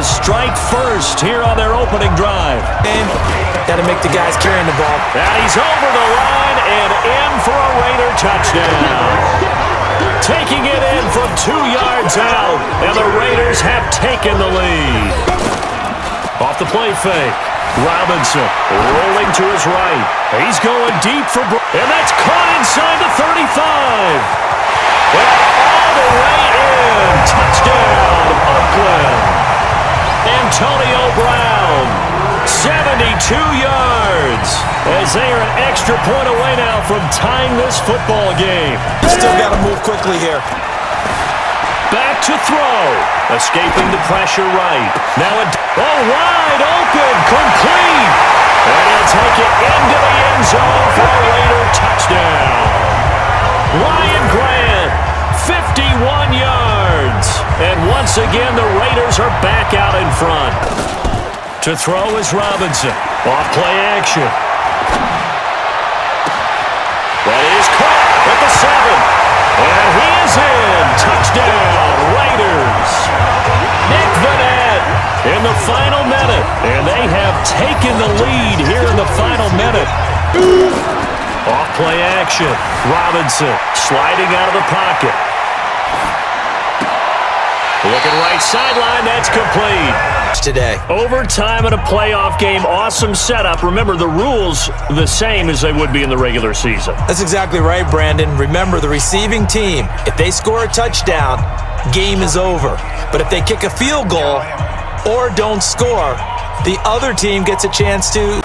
to strike first here on their opening drive. And got to make the guys carrying the ball. And he's over the line and in for a Raider touchdown. Taking it in from 2 yards out, and the Raiders have taken the lead. Off the play fake, Robinson rolling to his right. He's going deep for and that's caught inside the 35. And all the way in. Touchdown, Oakland. Antonio Brown, 72 yards, as they are an extra point away now from tying this football game. Still got to move quickly here. Back to throw. Escaping the pressure right. Now wide open, complete. And he'll take it into the end zone for a Raider touchdown. Ryan Grant, 51 yards. And once again, the Raiders are back out in front. To throw is Robinson. Off play action. That is caught at the 7. And he is in. Touchdown, Raiders. Nick Vanette in the final minute. And they have taken the lead here in the final minute. Off play action. Robinson sliding out of the pocket. Looking right sideline. That's complete. Today. Overtime in a playoff game, awesome setup. Remember, the rules the same as they would be in the regular season. That's exactly right, Brandon. Remember, the receiving team, if they score a touchdown, game is over. But if they kick a field goal or don't score, the other team gets a chance to...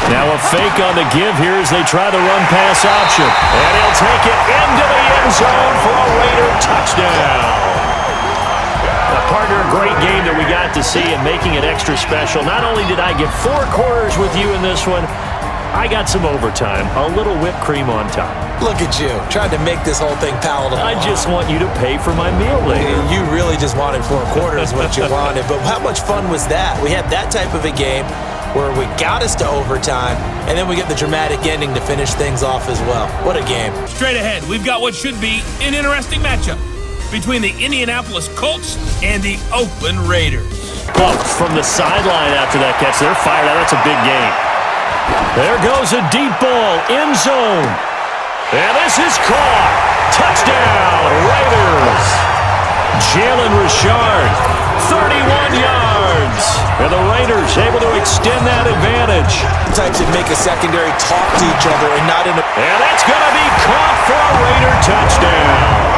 Now a fake on the give here as they try the run-pass option. And he'll take it into the end zone for a Raider touchdown. Partner, a great game that we got to see and making it extra special. Not only did I get 4 quarters with you in this one, I got some overtime, a little whipped cream on top. Look at you, trying to make this whole thing palatable. I just want you to pay for my meal later. You really just wanted 4 quarters what you wanted, but how much fun was that? We had that type of a game where we got us to overtime, and then we get the dramatic ending to finish things off as well. What a game. Straight ahead, we've got what should be an interesting matchup between the Indianapolis Colts and the Oakland Raiders. Well, from the sideline after that catch, they're fired out. That's a big game. There goes a deep ball, end zone. And this is caught. Touchdown, Raiders. Jalen Richard, 31 yards. And the Raiders able to extend that advantage. Types that make a secondary talk to each other and not in a... And that's going to be caught for a Raider touchdown.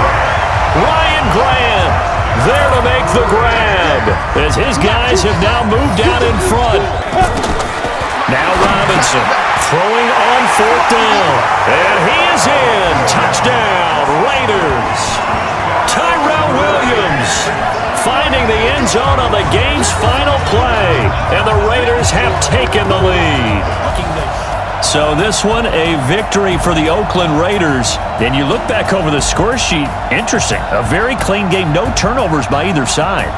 Ryan Grant there to make the grab as his guys have now moved out in front. Now Robinson throwing on 4th down. And he is in. Touchdown, Raiders. Tyrell Williams finding the end zone on the game's final play. And the Raiders have taken the lead. So this one, a victory for the Oakland Raiders. And you look back over the score sheet, interesting. A very clean game, no turnovers by either side.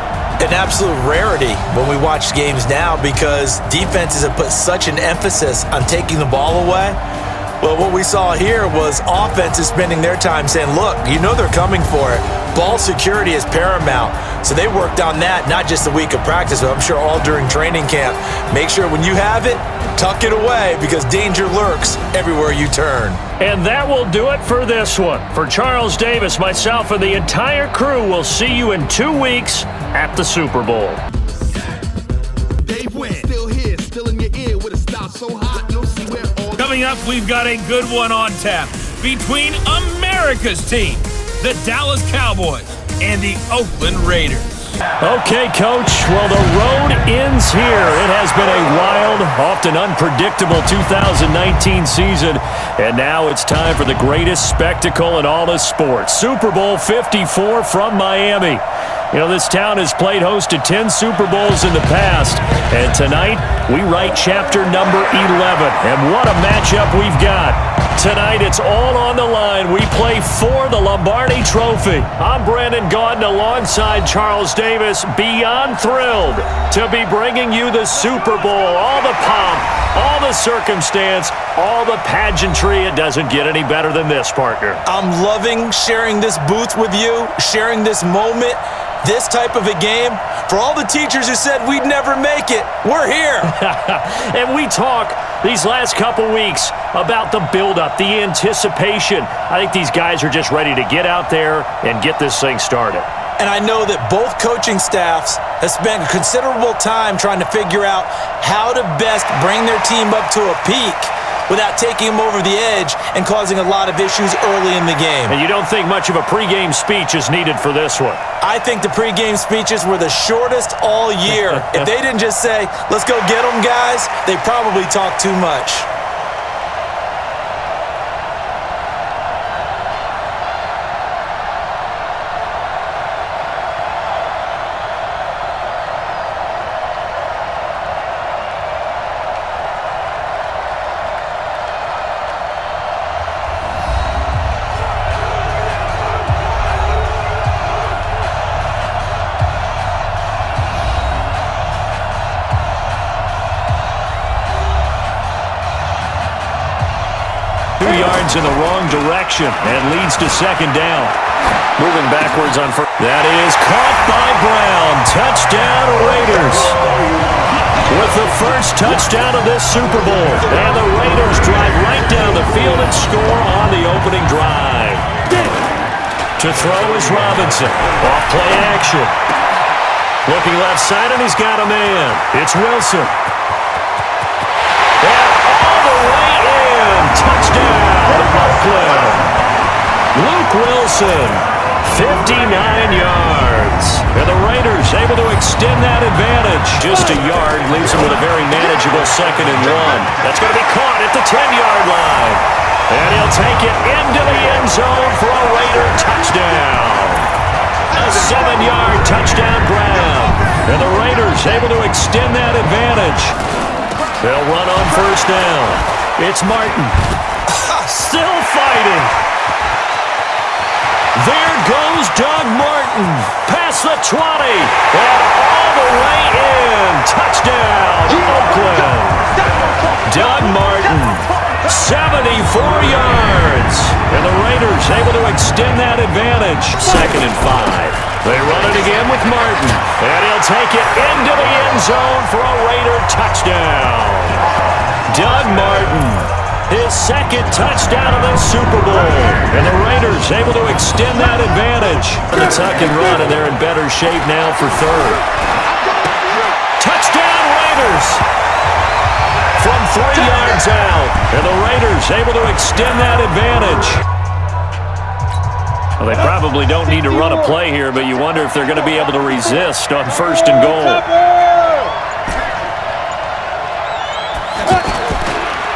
An absolute rarity when we watch games now because defenses have put such an emphasis on taking the ball away. Well, what we saw here was offenses spending their time saying, look, you know they're coming for it. Ball security is paramount. So they worked on that, not just a week of practice, but I'm sure all during training camp. Make sure when you have it, tuck it away because danger lurks everywhere you turn. And that will do it for this one. For Charles Davis, myself, and the entire crew, we'll see you in 2 weeks at the Super Bowl. Dave Wynn, still here, still in your ear with a style so hot, you'll see where all... Coming up, we've got a good one on tap between America's team, the Dallas Cowboys, and the Oakland Raiders. Okay, Coach. Well, the road ends here. It has been a wild, often unpredictable 2019 season, and now it's time for the greatest spectacle in all of sports. Super Bowl 54 from Miami. You know, this town has played host to 10 Super Bowls in the past, and tonight we write chapter number 11. And what a matchup we've got. Tonight, it's all on the line. We play for the Lombardi Trophy. I'm Brandon Gaudin alongside Charles Davis. Beyond thrilled to be bringing you the Super Bowl. All the pomp, all the circumstance, all the pageantry. It doesn't get any better than this, partner. I'm loving sharing this booth with you, sharing this moment, This type of a game, for all the teachers who said we'd never make it, we're here. And we talk these last couple weeks about the buildup, the anticipation. I think these guys are just ready to get out there and get this thing started. And I know that both coaching staffs have spent considerable time trying to figure out how to best bring their team up to a peak without taking them over the edge and causing a lot of issues early in the game. And you don't think much of a pregame speech is needed for this one? I think the pregame speeches were the shortest all year. If they didn't just say, let's go get them, guys, they probably talked too much. In the wrong direction and leads to second down. Moving backwards on first. That is caught by Brown. Touchdown Raiders. With the first touchdown of this Super Bowl. And the Raiders drive right down the field and score on the opening drive. To throw is Robinson. Off play action. Looking left side and he's got a man. It's Wilson. And all the way in. Touchdown. Oakland. Luke Wilson, 59 yards. And the Raiders able to extend that advantage. Just a yard leaves them with a very manageable 2nd and 1. That's going to be caught at the 10-yard line. And he'll take it into the end zone for a Raider touchdown. A 7-yard touchdown grab. And the Raiders able to extend that advantage. They'll run on first down. It's Martin. Still fighting. There goes Doug Martin. Past the 20. And all the way in. Touchdown, Oakland. Doug Martin, 74 yards. And the Raiders able to extend that advantage. 2nd and 5. They run it again with Martin. And he'll take it into the end zone for a Raider touchdown. Doug Martin. His 2nd touchdown of the Super Bowl. And the Raiders able to extend that advantage. The tuck and run, and they're in better shape now for 3rd. Touchdown Raiders! From 3 yards out. And the Raiders able to extend that advantage. Well, they probably don't need to run a play here, but you wonder if they're going to be able to resist on 1st and goal.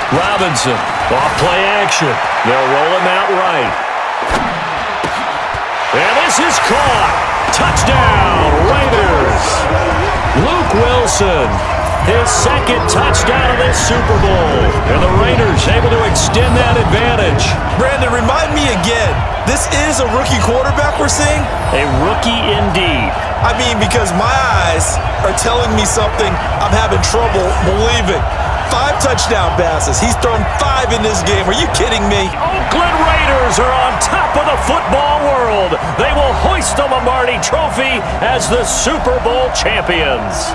Robinson, off play action. They'll roll him out right. And this is caught. Touchdown, Raiders. Luke Wilson, his 2nd touchdown of this Super Bowl. And the Raiders able to extend that advantage. Brandon, remind me again, this is a rookie quarterback we're seeing? A rookie indeed. I mean, because my eyes are telling me something I'm having trouble believing. 5 touchdown passes. He's thrown 5 in this game. Are you kidding me? Oakland Raiders are on top of the football world. They will hoist the Lombardi Trophy as the Super Bowl champions.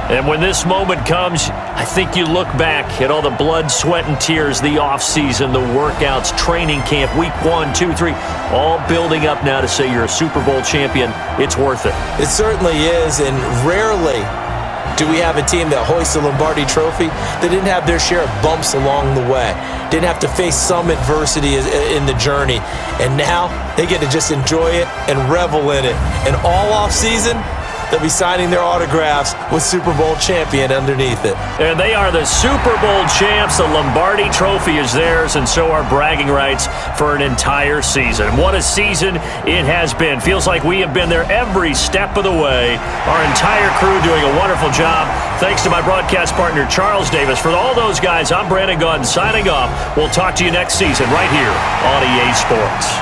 And when this moment comes, I think you look back at all the blood, sweat, and tears, the offseason, the workouts, training camp, week 1, 2, 3, all building up now to say you're a Super Bowl champion. It's worth it. It certainly is, and rarely do we have a team that hoists the Lombardi Trophy that didn't have their share of bumps along the way, didn't have to face some adversity in the journey, and now they get to just enjoy it and revel in it. And all offseason, they'll be signing their autographs with Super Bowl champion underneath it. And they are the Super Bowl champs. The Lombardi Trophy is theirs, and so are bragging rights for an entire season. What a season it has been. Feels like we have been there every step of the way. Our entire crew doing a wonderful job. Thanks to my broadcast partner, Charles Davis. For all those guys, I'm Brandon Gaudin signing off. We'll talk to you next season right here on EA Sports.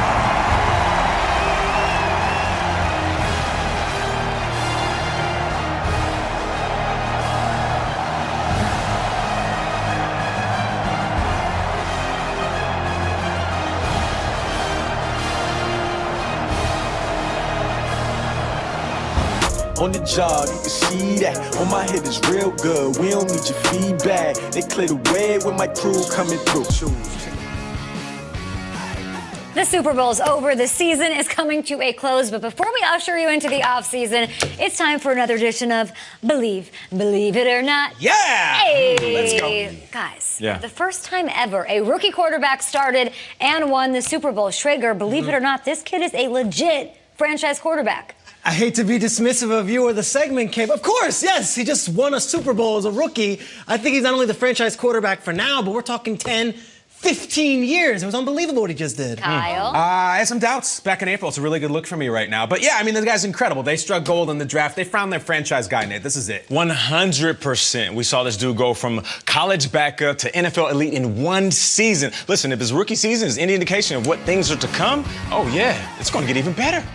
On the job, you can see that. On my head is real good. We don't need your feedback. They clear the way with my crew coming through. The Super Bowl's over. The season is coming to a close. But before we usher you into the offseason, it's time for another edition of Believe It or Not. Yeah! Hey! Let's go. Guys, Yeah. for the first time ever, a rookie quarterback started and won the Super Bowl. Schrager, believe it or not, this kid is a legit franchise quarterback. I hate to be dismissive of you or the segment, Kate. Of course, yes, he just won a Super Bowl as a rookie. I think he's not only the franchise quarterback for now, but we're talking 10, 15 years. It was unbelievable what he just did. Kyle? I had some doubts back in April. It's a really good look for me right now. But yeah, I mean, the guy's incredible. They struck gold in the draft. They found their franchise guy, Nate. This is it. 100%. We saw this dude go from college backup to NFL elite in one season. Listen, if his rookie season is any indication of what things are to come, oh yeah, it's going to get even better.